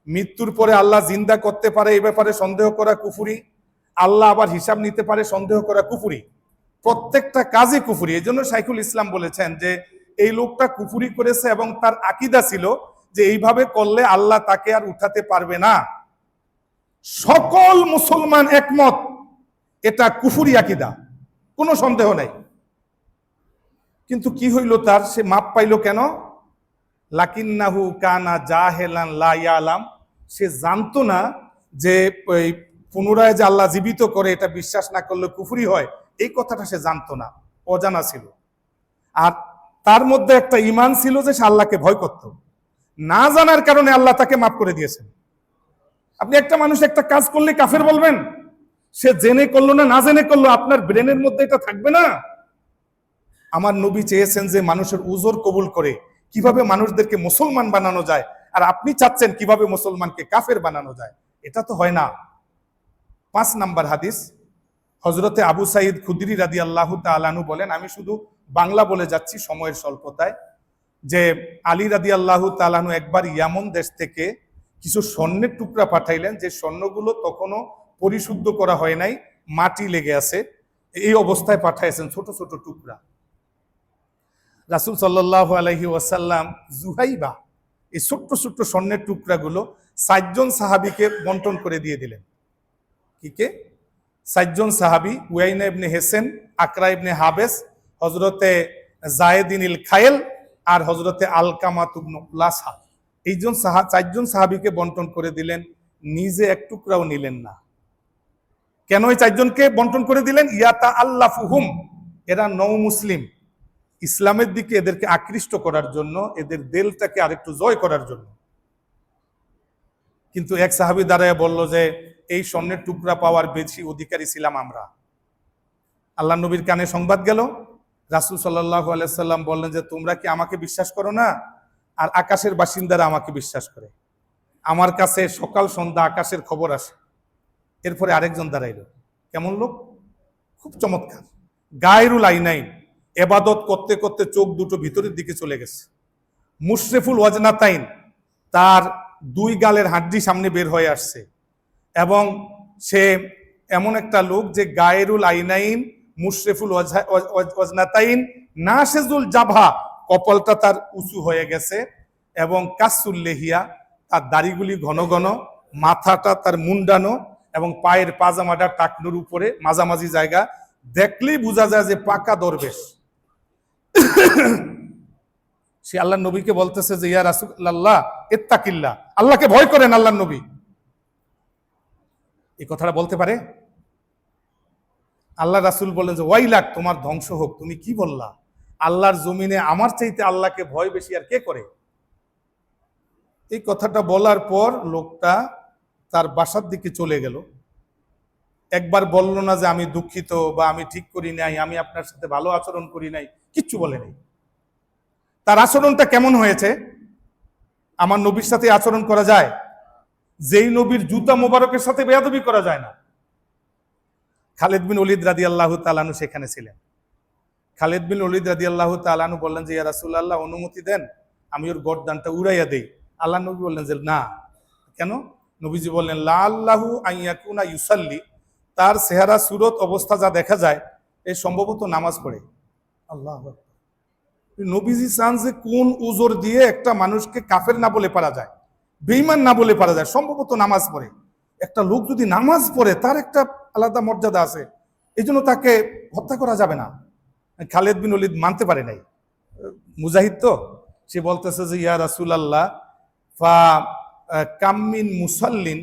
মৃত্যুর পরে আল্লাহ জিন্দা করতে পারে এই ব্যাপারে সন্দেহ করা কুফরি, আল্লাহ আবার হিসাব নিতে পারে সন্দেহ করা কুফরি। প্রত্যেকটা কাজই কুফরি। এই জন্য শাইখুল ইসলাম বলেছেন যে এই লোকটা কুফরি করেছে এবং তার আকীদা ছিল যে এইভাবে করলে আল্লাহ তাকে আর উঠাতে পারবে না। সকল মুসলমান একমত, এটা কুফরি আকীদা, কোনো সন্দেহ নাই। কিন্তু কি হইল তার? সে মাপ পাইল কেন? লাকিন্নাহু কানা জাহেলান লা ইয়ালাম, সে জানতো না যে ওই পুনরায় যে আল্লাহ জীবিত করে এটা বিশ্বাস না করলে কুফরি হয়, এই কথাটা সে জানতো না, অজানা ছিল। আর তার মধ্যে একটা ঈমান ছিল যে সে আল্লাহকে ভয় করত। না জানার কারণে আল্লাহ তাকে মাফ করে দিয়েছেন। আপনি একটা মানুষ একটা কাজ করলে কাফের বলবেন? সে জেনে করলো না না জেনে করলো, আপনার ব্রেনের মধ্যে এটা থাকবে না? আমার নবী চেয়েছেন যে মানুষের উজর কবুল করে কিভাবে মানুষদেরকে মুসলমান বানানো যায়, আর আপনি চাচ্ছেন কিভাবে মুসলমানকে কাফের বানানো যায়। এটা তো হয় না। 5 নাম্বার হাদিস, হযরতে আবু সাঈদ খুদরি রাদিয়াল্লাহু তাআলা আনহু বলেন, আমি শুধু বাংলা বলে যাচ্ছি সময়ের স্বল্পতায়, যে আলী রাদিয়াল্লাহু তাআলা আনহু একবার ইয়ামন দেশ থেকে কিছু স্বর্ণের টুকরা পাঠাইলেন, যে স্বর্ণগুলো তখনও পরিশুদ্ধ করা হয় নাই, মাটি লেগে আছে, এই অবস্থায় পাঠাইছেন ছোট ছোট টুকরা। রাসূল সাল্লাল্লাহু আলাইহি ওয়াসাল্লাম জুহাইবা, এই ছোট্ট ছোট্ট স্বর্ণের টুকরাগুলো 7 জন সাহাবীকে বন্টন করে দিয়ে দিলেন। কি কে? 7 জন সাহাবী, উয়াইনা ইবনে হেসেন, আকরা ইবনে হাবেস, হযরতে জায়েদিনিল খায়েল আর হযরতে আলকামা ইবনে উলাসা, এই 4 জন সাহাবীকে বন্টন করে দিলেন, নিজে এক টুকরাও নিলেন না। কেন এই 4 জনকে বন্টন করে দিলেন? ইয়াতা আল্লাফুহুম, এরা নও মুসলিম, ইসলামের দিকে এদেরকে আকৃষ্ট করার জন্য, এদের দিলটাকে আরেকটু জয় করার জন্য। কিন্তু এক সাহাবী দাঁড়ায় বলল যে এই স্বর্ণের টুকরা পাওয়ার বেশি অধিকারী ছিলাম আমরা। আল্লাহ নবীর কানে সংবাদ গেল। রাসূল সাল্লাল্লাহু আলাইহি সাল্লাম বললেন যে তোমরা কি আমাকে বিশ্বাস করো না? আর আকাশের বাসিন্দারা আমাকে বিশ্বাস করে। আমার কাছে সকাল সন্ধ্যা আকাশের খবর আসে। এরপরে আরেকজন দাঁড়াইল। কেমন লোক? খুব চমৎকার, গায়রুল আইনাইন, এবাদত করতে করতে চোখ দুটো ভিতরের দিকে চলে গেছে। মুশরেফুল ওয়াজনাতাইন, তার দুই গালের হাড্ডি সামনে বের হয়ে আসছে, এবং সে এমন একটা লোক যে গায়েরুল আইনাইন, মুশরেফুল ওয়াজনাতাইন, নাশেজুল জাভা, কপালটা তার উঁচু হয়ে গেছে, এবং কাসুল্লেহিয়া, তার দাড়িগুলি ঘন ঘন, মাথাটা তার মুন্ডানো, এবং পায়ের পাজামাটা টাকনুর উপরে মাঝামাঝি জায়গা, দেখলেই বোঝা যায় যে পাকা দরবেশ। সে আল্লাহ নবীকে বলতেছে যে ইয়া রাসূলুল্লাহ ইত্তাকিল্লাহ, আল্লাহকে ভয় করেন আল্লাহ নবী। এই কথাটা বলতে পারে? আল্লাহ রাসূল বললেন যে ওয়াইলাক, তোমার ধ্বংস হোক, তুমি কি বললা? আল্লাহর জমিনে আমার চাইতে আল্লাহকে ভয় বেশি আর কে করে? এই কথাটা বলার পর লোকটা তার বাসার দিকে চলে গেল। একবার বলল না যে আমি দুঃখিত বা আমি ঠিক করি নাই, আমি আপনার সাথে ভালো আচরণ করি নাই, কিচ্ছু বলে নাই। তার আচরণটা কেমন হয়েছে? আমার নবীর সাথে আচরণ করা যায়? যেই নবীর জুতা মোবারকের সাথে বেয়াদবি করা যায় না। খালিদ বিন ওলীদ রাদিয়াল্লাহু তাআলা আনহু সেখানে ছিলেন। খালিদ বিন ওলীদ রাদিয়াল্লাহু তাআলা আনহু বললেন যে ইয়া রাসূলুল্লাহ, অনুমতি দেন আমি ওর গর্দানটা উড়াইয়া দেই। আল্লাহ নবী বললেন যে না। কেন? নবীজি বললেন লাআল্লাহু আইয়াকুনা ইউসাল্লি, তার চেহারা সুরত অবস্থা যা দেখা যায় এই সম্ভবত নামাজ পড়ে। আল্লাহু আকবার। নবীজি চান যে কোন উজর দিয়ে একটা মানুষকে কাফের না বলে পারা যায়, বেঈমান না বলে পারা যায়, সম্ভবত নামাজ পড়ে। একটা লোক যদি নামাজ পড়ে তার একটা আলাদা মর্যাদা আছে, এই জন্য তাকে হত্যা করা যাবে না। খালিদ বিন ওলীদ মানতে পারে নাই, মুজাহিদ তো, সে বলতেছে যে ইয়া রাসূলুল্লাহ ফা কামিন মুসাল্লিন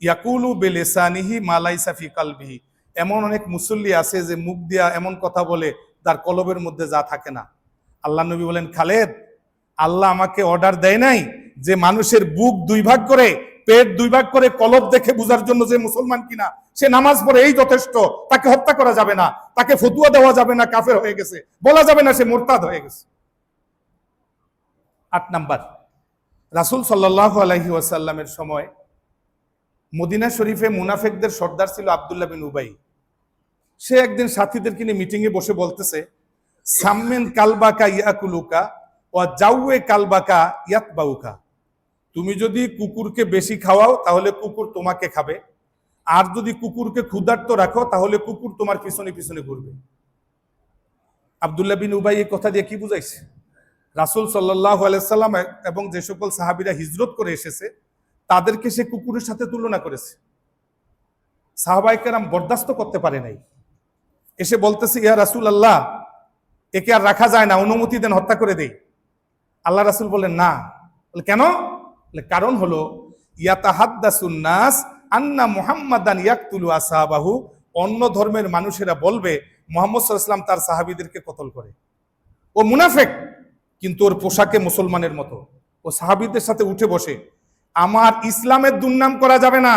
ইয়াকুলু বিলিসানিহি মা লাইসা ফি কলবিহি, এমন অনেক মুসল্লি আছে যে মুখ দিয়া এমন কথা বলে তার কলবের মধ্যে যা থাকে না। আল্লাহ নবী বলেন খালেদ, আল্লাহ আমাকে অর্ডার দেয় নাই যে মানুষের বুক দুই ভাগ করে, পেট দুই ভাগ করে কলব দেখে বুঝার জন্য যে মুসলমান কিনা সে নামাজ পড়ে এই যথেষ্ট। তাকে হত্যা করা যাবে না, তাকে ফতুয়া দেওয়া যাবে না কাফের হয়ে গেছে, বলা যাবে না সে মুরতাদ হয়ে গেছে। ৮ নাম্বার, রাসূল সাল্লাল্লাহু আলাইহি ওয়াসাল্লামের সময় মদিনা শরীফে মুনাফিকদের সর্দার ছিল আব্দুল্লাহ বিন উবাই। সে একদিন সাথীদেরকে নিয়ে মিটিংয়ে বসে বলতেছে সাম্মিন কালবাকা ইয়াকুলুকা ওয়া জাউয়ে কালবাকা ইয়াতবাউকা, তুমি যদি কুকুরকে বেশি খাওয়াও তাহলে কুকুর তোমাকে খাবে, আর যদি কুকুরকে ক্ষুধার্ত রাখো তাহলে কুকুর তোমার পিছনে পিছনে ঘুরবে। আব্দুল্লাহ বিন উবাই এই কথা দিয়ে কি বুঝাইছে? রাসূল সাল্লাল্লাহু আলাইহি সাল্লাম এবং যে সকল সাহাবীরা হিজরত করে এসেছে তাদেরকে সে কুকুরের সাথে তুলনা করেছে। সাহাবায়ে কেরাম বরদাস্ত করতে পারে নাই, এসে বলতেছে ইয়া রাসূলুল্লাহ, একে আর রাখা যায় না, অনুমতি দেন, হত্যা করে দেই। আল্লাহ রাসূল বললেন না। কেন? কারণ হলো ইয়াতাহাদ্দাসুন নাস আন্না মুহাম্মাদান ইয়াকতুলু আসহাবাহু, অন্য ধর্মের মানুষেরা বলবে মুহাম্মদ সাল্লাল্লাহু আলাইহি ওয়াসাল্লাম তার সাহাবীদেরকে কতল করে। ও মুনাফিক, কিন্তু ওর পোশাকে মুসলমানের মতো। ও সাহাবীদের সাথে উঠে বসে আমার ইসলামের দুর্নাম করা যাবে না,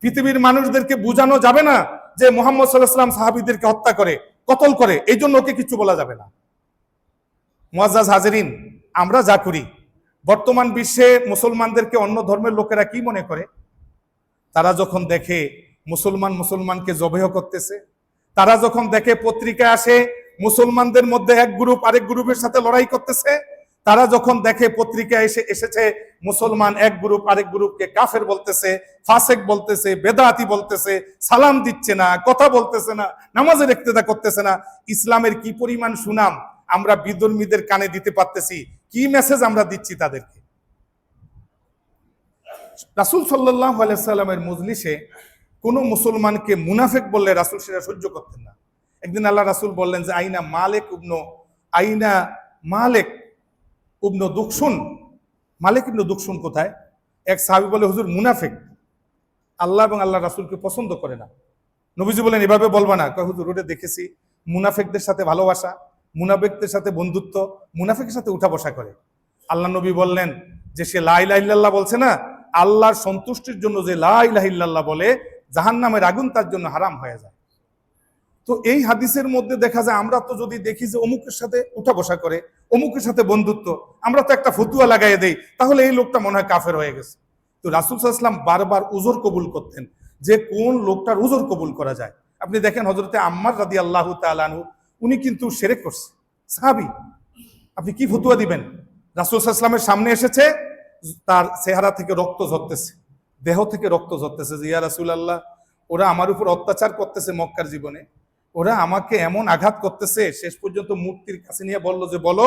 পৃথিবীর মানুষদেরকে বোঝানো যাবে না যে মুহাম্মদ সাল্লাল্লাহু আলাইহি ওয়াসাল্লাম সাহাবীদেরকে হত্যা করে, কতল করে, এই জন্য ওকে কিছু বলা যাবে না। মুআজ্জাজ হাজিরিন, আমরা যা করি, বর্তমান বিশ্বে মুসলমানদেরকে অন্য ধর্মের লোকেরা কি মনে করে? তারা যখন দেখে মুসলমানকে জবেহ করতেছে, তারা যখন দেখে পত্রিকায় আসে মুসলমানদের মধ্যে এক গ্রুপ আরেক গ্রুপের সাথে লড়াই করতেছে, তারা যখন দেখে পত্রিকায় এসেছে মুসলমান এক গ্রুপ আরেক গ্রুপকে কাফের বলতেছে, ফাসেক বলতেছে, বেদাতি বলতেছে, সালাম দিচ্ছে না, কথা বলতেছে না, নামাজের ইক্তেদা করতেছে না, ইসলামের কি পরিমাণ সুনাম আমরা বিধর্মীদের কানে দিতে পারতেছি, কি মেসেজ আমরা দিচ্ছি তাদেরকে। রাসূল সাল্লাল্লাহু আলাইহি ওয়াসাল্লামের মজলিসে কোন মুসলমানকে মুনাফিক বললে রাসূল সেটা সহ্য করতেন না। একদিন আল্লাহ রাসূল বললেন যে আইনা মালিক ইবনু দুকশুন, মালিক ইবনু দুকশুন কোথায়? এক সাহাবী বলে হুজুর মুনাফিক, আল্লাহ এবং আল্লাহ রাসূলকে পছন্দ করে না। নবীজি বলেন এভাবে বলবা না। কয় হুজুর ওটা দেখেছি, মুনাফিকদের সাথে ভালোবাসা, মুনাফিকদের সাথে বন্ধুত্ব, মুনাফিকের সাথে উঠা বসা করে। আল্লাহ নবী বললেন যে সে লা ইলাহা ইল্লাল্লাহ বলছে না, আল্লাহর সন্তুষ্টির জন্য যে লা ইলাহা ইল্লাল্লাহ বলে জাহান্নামের আগুন তার জন্য হারাম হয়ে যায়। তো এই হাদিসের মধ্যে দেখা যায় আমরা তো যদি দেখি যে অমুকের সাথে উঠা বসা করে, অমুকের সাথে বন্ধুত্ব, আমরা তো একটা ফতুয়া লাগাই দেই, তাহলে এই লোকটা মনে হয় কাফের হয়ে গেছে। তো রাসূল সাল্লাল্লাহু আলাইহি ওয়াসাল্লাম বারবার উযর কবুল করতেন যে কোন লোকটার উযর কবুল করা যায়। আপনি দেখেন হযরতে আম্মার রাদিয়াল্লাহু তাআলা আনহু, উনি কিন্তু শিরক করছে, সাহাবী, আপনি কি ফতুয়া দিবেন? রাসূল সাল্লাল্লাহু আলাইহি ওয়াসাল্লামের সামনে এসেছে, তার চেহারা থেকে রক্ত ঝরতেছে, দেহ থেকে রক্ত ঝরতেছে, যে ইয়া রাসূলুল্লাহ, ওরা আমার উপর অত্যাচার করতেছে মক্কার জীবনে, ওরা আমাকে এমন আঘাত করতেছে। শেষ পর্যন্ত মূর্তির কাছে নিয়ে বলল যে বলো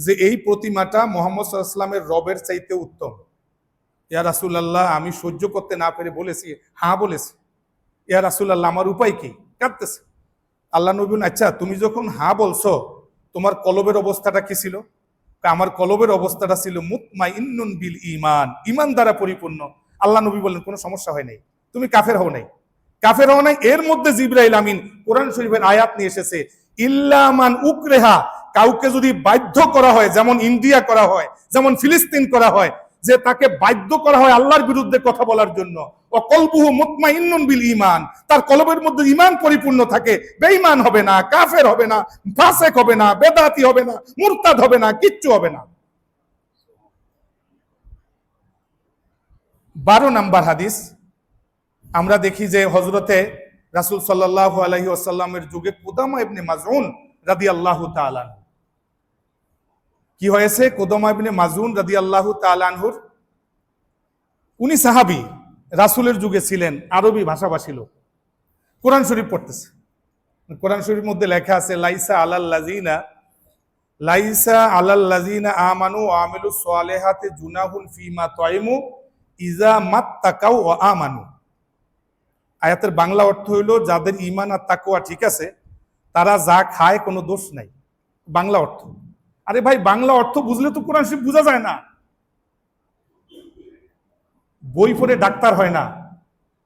যে এই প্রতিমাটা মুহাম্মদ সাল্লাল্লাহু আলাইহি ওয়াসাল্লামের রবের চাইতে উত্তম। ইয়া রাসূলুল্লাহ, আমি সহ্য করতে না পেরে বলেছি, হ্যাঁ বলেছি। ইয়া রাসূলুল্লাহ, আমার উপায় কি? কাঁদতেছে। আল্লাহ নবী বলেন, আচ্ছা তুমি যখন হ্যাঁ বলছো, তোমার কলবের অবস্থাটা কি ছিল? আমার কলবের অবস্থাটা ছিল মুতমাইন্নুন বিল ঈমান, ঈমান দ্বারা পরিপূর্ণ। আল্লাহ নবী বলেন, কোনো সমস্যা হয় নাই, তুমি কাফের হও নাই, কাফের হও নাই। এর মধ্যে জিবরাইল আমিন কোরআন শরীফের আয়াত নিয়ে এসেছে, ইল্লা মান উকরেহা, কাউকে যদি বাধ্য করা হয়, যেমন ইন্ডিয়া করা হয়, যেমন ফিলিস্তিন করা হয়, যে তাকে বাধ্য করা হয় আল্লাহর বিরুদ্ধে কথা বলার জন্য, ও কলবুহু মুতমাইন্নুন বিল ঈমান, তার কলবের মধ্যে ঈমান পরিপূর্ণ থাকে, বেঈমান হবে না, কাফের হবে না, ফাসিক হবে না, বেদাতি হবে না, মুরতাদ হবে না, কিচ্ছু হবে না। 12 নম্বর হাদিস, আমরা দেখি যে হযরতে রাসূল সাল্লাল্লাহু আলাইহি ওয়াসাল্লামের যুগে কুদামা ইবনে মাজউন রাদিয়াল্লাহু তাআলা, কি হয়েছে? কুদামা ইবনে মাজউন রাদিয়াল্লাহু তাআলা আনহুর, উনি সাহাবী, রাসূলের যুগে ছিলেন, আরবি ভাষাভাষী লোক, কোরআন শরীফ পড়তেছে। কোরআন শরীফের মধ্যে লেখা আছে, লাইসা আলাল লাযিনা আমানু ওয়া আমিলুস সালিহাতি জুনাহুন ফিমা তাইমু ইজা মাত্তাকাউ ওয়া আমানু। আয়াতের বাংলা অর্থ হইল, যাদের ঈমান আর তাকওয়া ঠিক আছে, তারা যা খায় কোনো দোষ নাই। বাংলা অর্থ। আরে ভাই, বাংলা অর্থ বুঝলে তো কোরআন শরীফ বোঝা যায় না। বই পড়ে ডাক্তার হয় না,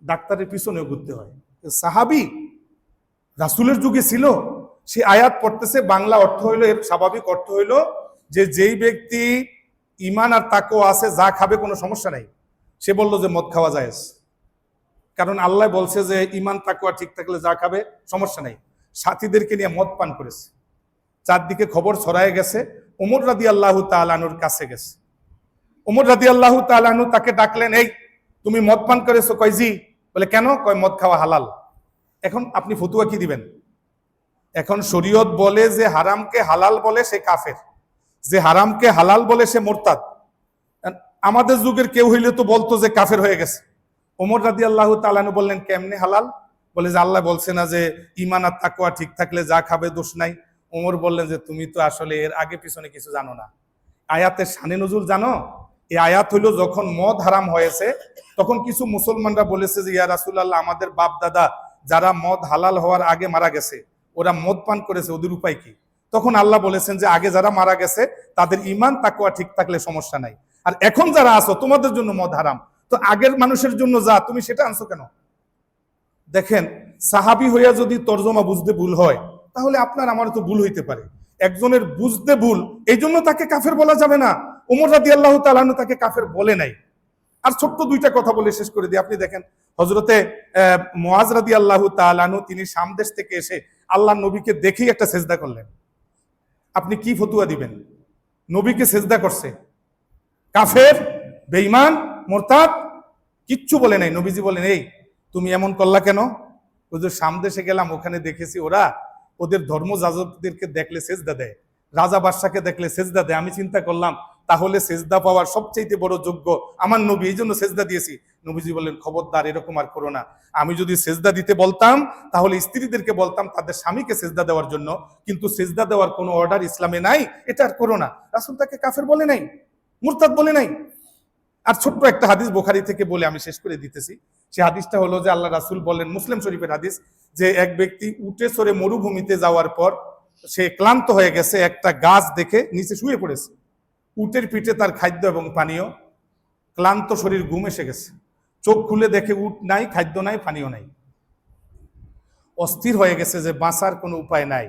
ডাক্তারের পিছনেও ঘুরতে হয়। সাহাবী রাসূলের যুগে ছিল, সে আয়াত পড়তেছে, বাংলা অর্থ হইল, এর স্বাভাবিক অর্থ হইল যে যেই ব্যক্তি ঈমান আর তাকওয়া আছে, যা খাবে কোনো সমস্যা নাই। সে বলল যে মদ খাওয়া জায়েজ, কারণ আল্লাহ বলছে যে ঈমান তাকওয়া ঠিক থাকলে যা খাবে সমস্যা নাই। সাথীদেরকে নিয়ে মদ পান করেছে, চারদিকে খবর ছড়ায় গেছে, ওমর রাদিয়াল্লাহু তাআলা আনহুর কাছে গেছে। ওমর রাদিয়াল্লাহু তাআলা আনহু তাকে ডাকলেন, এই তুমি মদ পান করেছো? কয় জি। বলে কেন? কয় মদ খাওয়া হালাল। এখন আপনি ফতুয়া কি দিবেন? এখন শরীয়ত বলে যে হারামকে হালাল বলে সে কাফের, যে হারামকে হালাল বলে সে মুরতাদ। আমাদের যুগের কেউ হইলে তো বলতো যে কাফের হয়ে গেছে। ওমর রাদিয়াল্লাহু তাআলা আনহু বললেন, কেমনে হালাল? বলে যে আল্লাহ বলছে না যে ঈমান আর তাকওয়া ঠিক থাকলে যা খাবে দোষ নাই। ওমর বললেন যে তুমি তো আসলে এর আগে পিছনে কিছু জানো না। আয়াতের শানে নজুল জানো? এই আয়াত হইল, যখন মদ হারাম হয়েছে তখন কিছু মুসলমানরা বলেছে যে ইয়া রাসূলুল্লাহ, আমাদের বাপ দাদা যারা মদ হালাল হওয়ার আগে মারা গেছে, ওরা মদ পান করেছে, ওদের উপায় কি? তখন আল্লাহ বলেছেন যে আগে যারা মারা গেছে তাদের ঈমান তাকওয়া ঠিক থাকলে সমস্যা নাই, আর এখন যারা আছো তোমাদের জন্য মদ হারাম, তো আগের মানুষের জন্য যা, তুমি সেটা আনছো কেন? দেখেন, সাহাবী হইয়া যদি তর্জমা বুঝতে ভুল হয়, তাহলে আপনার আমার তো ভুল হইতে পারে। একজনের বুঝতে ভুল, এই জন্য তাকে কাফের বলা যাবে না। ওমর রাদিয়াল্লাহু তাআলা আনহু তাকে কাফের বলে নাই। আর ছোট্ট দুইটা কথা বলে শেষ করে দিই। আপনি দেখেন, হযরতে মুআজ রাদিয়াল্লাহু তাআলা আনহু, তিনি শাম দেশ থেকে এসে আল্লাহর নবীকে দেখেই একটা সেজদা করলেন। আপনি কি ফতুয়া দিবেন? নবীকে সেজদা করছে, কাফের, বেঈমান, মুরতাদ, কিচ্ছু বলে নাই। নবীজি বলেন, এই তুমি এমন করলা কেন? ওদের শাম দেশে গেলাম, ওখানে দেখেছি ওরা ওদের ধর্মযাজকদেরকে দেখলে সেজদা দেয়, রাজা বাদশাকে দেখলে সেজদা দেয়। আমি চিন্তা করলাম তাহলে সেজদা পাওয়ার সবচেয়ে বড় যোগ্য আমার নবী, এই জন্য সেজদা দিয়েছি। নবীজি বললেন, খবরদার, এরকম আর করো না। আমি যদি সেজদা দিতে বলতাম তাহলে স্ত্রীদেরকে বলতাম তাদের স্বামীকে সেজদা দেওয়ার জন্য, কিন্তু সেজদা দেওয়ার কোনো অর্ডার ইসলামে নাই, এটা আর করো না। রাসূল তাকে কাফের বলে নাই, মুরতাদ বলে নাই। আর ছোট্ট একটা হাদিস বুখারী থেকে বলে আমি শেষ করে দিতেছি। সেই হাদিসটা হলো যে আল্লাহ রাসূল বলেন, মুসলিম শরীফের হাদিস, যে এক ব্যক্তি উটে চড়ে মরুভূমিতে যাওয়ার পর সে ক্লান্ত হয়ে গেছে, একটা গাছ দেখে নিচে শুয়ে পড়েছে। উটের পিঠে তার খাদ্য এবং পানীয়, ক্লান্ত শরীর, ঘুম এসে গেছে। চোখ খুলে দেখে উট নাই, খাদ্য নাই, পানীয় নাই। অস্থির হয়ে গেছে যে বাঁচার কোনো উপায় নাই,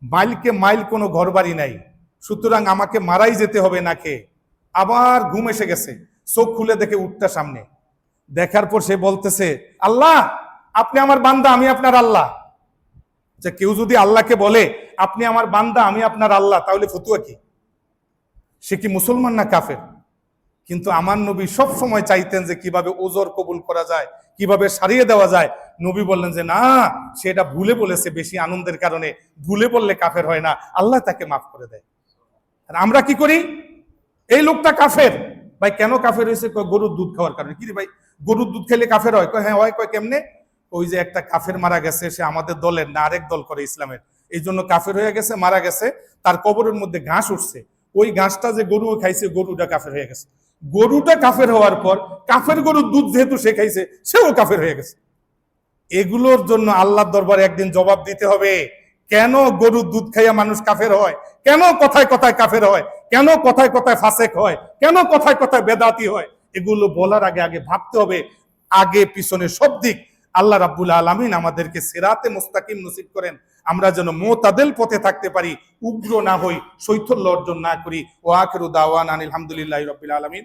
মাইলকে মাইল কোনো ঘরবাড়ি নাই, সুতরাং আমাকে মারাই যেতে হবে না খেয়ে। আবার ঘুম এসে গেছে, চোখ খুলে দেখে উটটা সামনে। দেখার পর সে বলতেছে, আল্লাহ, আপনি আমার বান্দা, আমি আপনার আল্লাহ। যে কেউ যদি আল্লাহকে বলে আপনি আমার বান্দা, আমি আপনার আল্লাহ, তাহলে ফতুয়া কি? সে কি মুসলমান না কাফের? কিন্তু আমার নবী সব সময় চাইতেন যে কিভাবে ওজর কবুল করা যায়, কিভাবে সারিয়ে দেওয়া যায়। নবী বললেন যে না, সেটা ভুলে বলেছে বেশি আনন্দের কারণে, ভুলে বললে কাফের হয় না, আল্লাহ তাকে মাফ করে দেয়। আর আমরা কি করি, এই লোকটা কাফের, ভাই কেন কাফের হয়েছে? গরুর দুধ খাওয়ার কারণে। কি রে ভাই, গরুর দুধ খেলে কাফের হয়? হ্যাঁ হয়। কেমনে? ওই যে একটা কাফের মারা গেছে, সে আমাদের দলের না, আরেক দল করে ইসলামের, এই জন্য কাফের হয়ে গেছে, মারা গেছে, তার কবরের মধ্যে ঘাস উঠছে, ওই ঘাসটা যে গরু খাইছে, গরুটা কাফের হয়ে গেছে। গরুটা কাফের হওয়ার পর কাফের গরুর দুধ যেহেতু সে খাইছে, সেও কাফের হয়ে গেছে। এগুলোর জন্য আল্লাহর দরবারে একদিন জবাব দিতে হবে। কেন গরুর দুধ খাইয়া মানুষ কাফের হয়? কেন কথায় কথায় কাফের হয়? কেন কথায় কথায় ফাসেক হয়? কেন কথায় কথায় বেদাতি হয়? এগুলো বলার আগে আগে ভাবতে হবে, আগে পিছনে সব দিক। আল্লাহ রাব্বুল আলামিন আমাদেরকে সিরাতে মুস্তাকিম নসিব করেন, আমরা যেন মুতাদিল পথে থাকতে পারি, উগ্র না হই, শৈথল্য অর্জন না করি। ওয়া আখিরু দাওয়ানা আলহামদুলিল্লাহি রাব্বিল আলামিন।